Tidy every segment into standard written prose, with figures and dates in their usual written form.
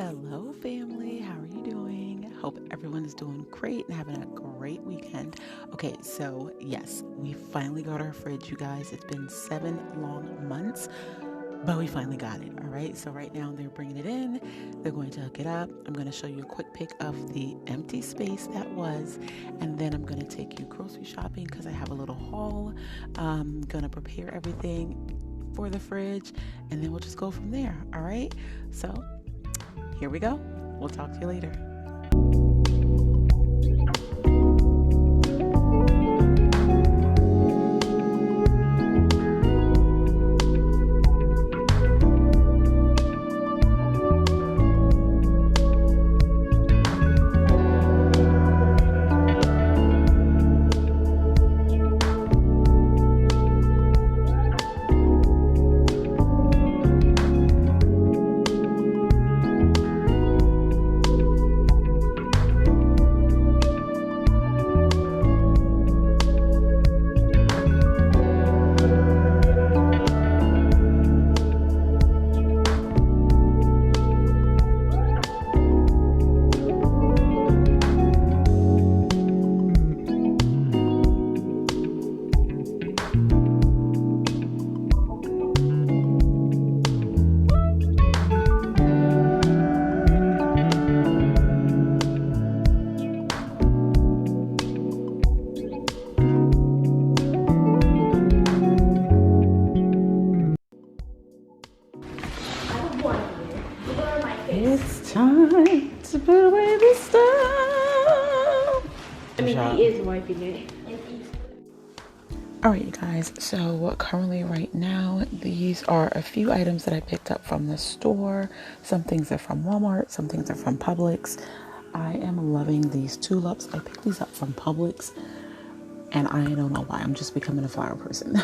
Hello, family. How are you doing? Hope everyone is doing great and having a great weekend. Okay, so yes, we finally got our fridge, you guys. It's been 7 long months, but we finally got it. All right, so right now they're bringing it in, they're going to hook it up. I'm going to show you a quick pic of the empty space that was, and then I'm going to take you grocery shopping because I have a little haul. I'm going to prepare everything for the fridge, and then we'll just go from there. All right, so here we go. We'll talk to you later. It's time to put away the stuff. I mean, he is wiping it. All right, you guys, so currently right now, these are a few items that I picked up from the store. Some things are from Walmart, some things are from Publix. I am loving these tulips. I picked these up from Publix, and I don't know why. I'm just becoming a flower person.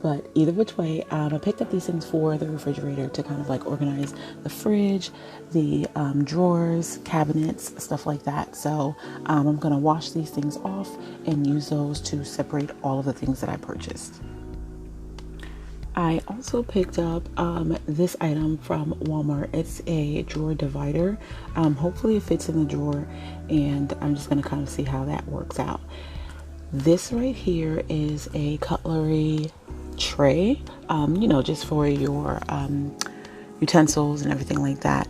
But either which way, I picked up these things for the refrigerator to kind of like organize the fridge, the drawers, cabinets, stuff like that. So I'm going to wash these things off and use those to separate all of the things that I purchased. I also picked up this item from Walmart. It's a drawer divider. Hopefully it fits in the drawer, and I'm just going to kind of see how that works out. This right here is a cutlery tray, just for your utensils and everything like that,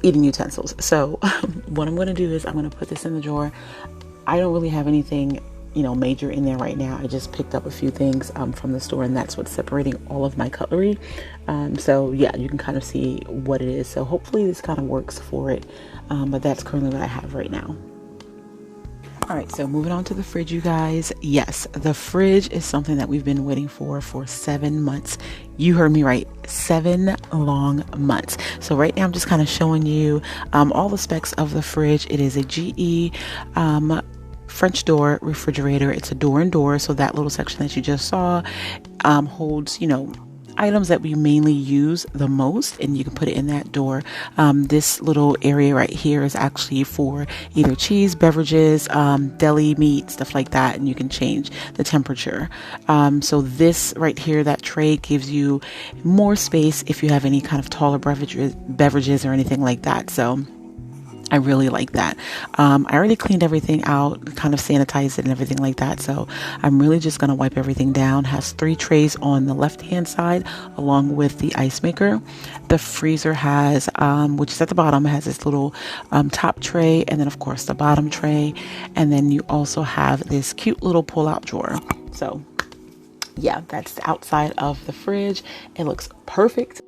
eating utensils. So what I'm going to do is I'm going to put this in the drawer. I don't really have anything, major in there right now. I just picked up a few things from the store, and that's what's separating all of my cutlery. So yeah, you can kind of see what it is. So hopefully this kind of works for it. But that's currently what I have right now. All right, so moving on to the fridge, you guys. Yes, the fridge is something that we've been waiting for 7 months. You heard me right, 7 long months. So right now I'm just kind of showing you all the specs of the fridge. It is a GE French door refrigerator. It's a door and door. So that little section that you just saw holds, items that we mainly use the most, and you can put it in that door. This little area right here is actually for either cheese, beverages, deli meat, stuff like that, and you can change the temperature. So this right here, that tray, gives you more space if you have any kind of taller beverages or anything like that. So I really like that. I already cleaned everything out, kind of sanitized it and everything like that. So I'm really just going to wipe everything down. Has 3 trays on the left-hand side, along with the ice maker. The freezer has, which is at the bottom, has this little top tray, and then of course the bottom tray. And then you also have this cute little pull-out drawer. So yeah, that's the outside of the fridge. It looks perfect.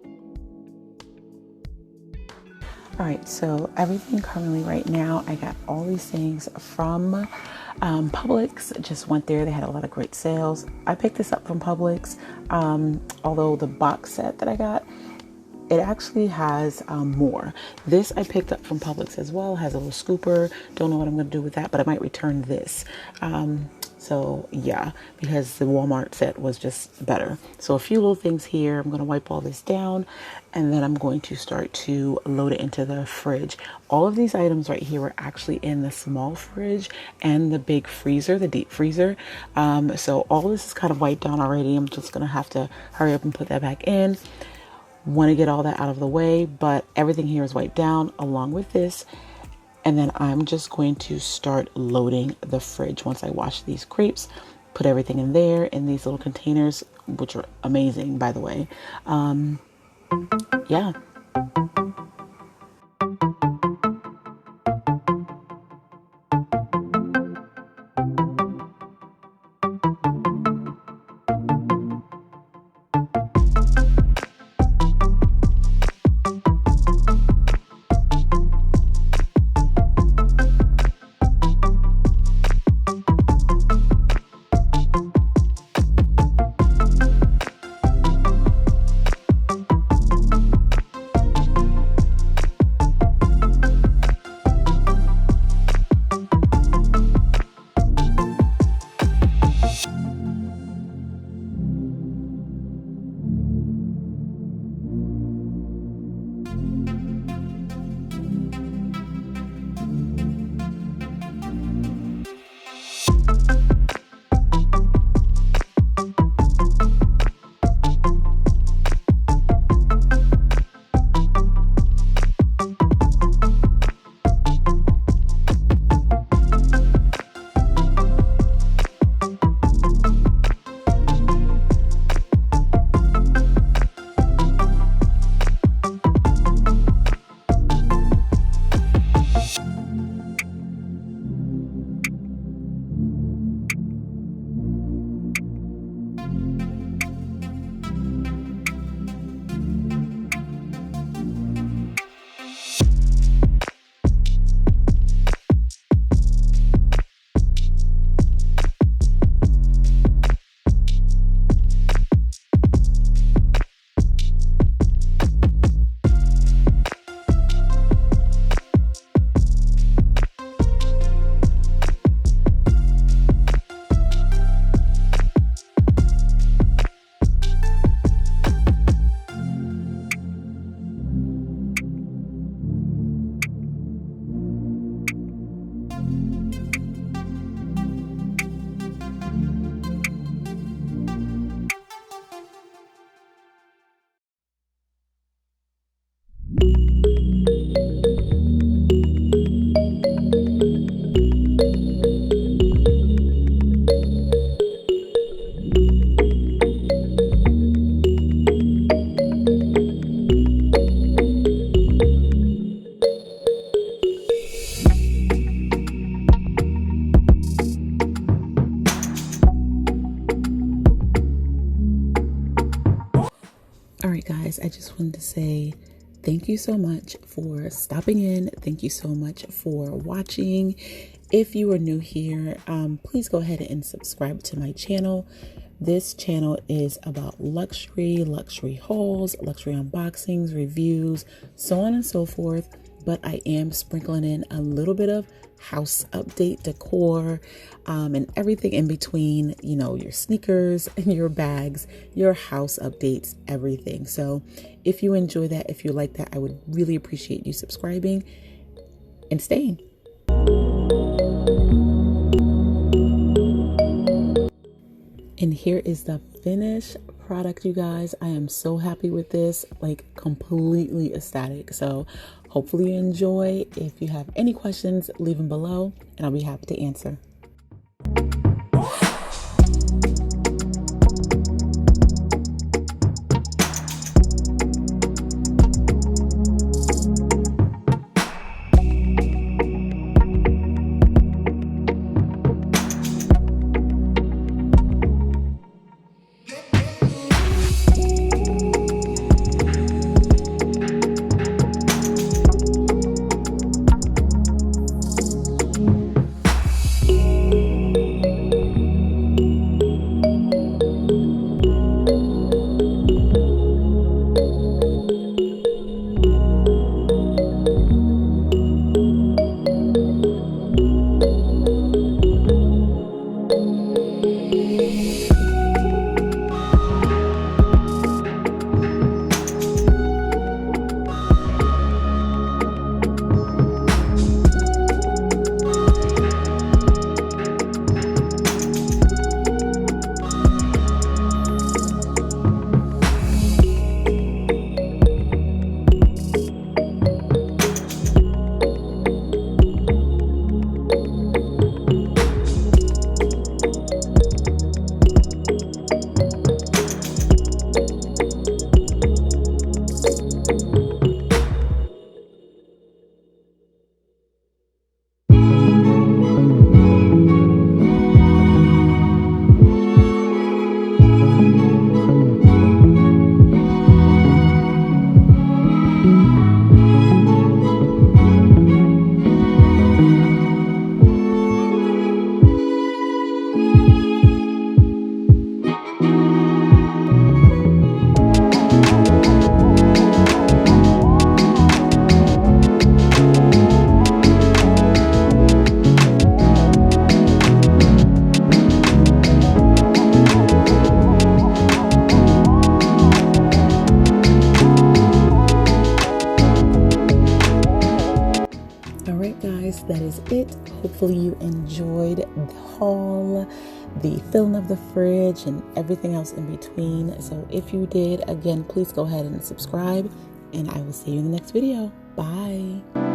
All right, so everything currently right now, I got all these things from Publix. Just went there. They had a lot of great sales. I picked this up from Publix, although the box set that I got, it actually has more. This I picked up from Publix as well. Has a little scooper. Don't know what I'm going to do with that, but I might return this. So yeah, because the Walmart set was just better. So a few little things here. I'm going to wipe all this down, and then I'm going to start to load it into the fridge. All of these items right here were actually in the small fridge and the big freezer, the deep freezer. So all this is kind of wiped down already. I'm just going to have to hurry up and put that back in. Want to get all that out of the way, but everything here is wiped down along with this. And then I'm just going to start loading the fridge once I wash these crepes, put everything in there in these little containers, which are amazing, by the way. Yeah. All right, guys, I just wanted to say thank you so much for stopping in. Thank you so much for watching. If you are new here, please go ahead and subscribe to my channel. This channel is about luxury hauls, luxury unboxings, reviews, so on and so forth. But I am sprinkling in a little bit of house update decor, and everything in between, you know, your sneakers and your bags, your house updates, everything. So if you enjoy that, if you like that, I would really appreciate you subscribing and staying. And here is the finished product, you guys. I am so happy with this, like completely ecstatic. So hopefully you enjoy. If you have any questions, leave them below and I'll be happy to answer. right, guys, that is it. Hopefully you enjoyed the haul, the filling of the fridge, and everything else in between. So if you did, again, please go ahead and subscribe, and I will see you in the next video. Bye.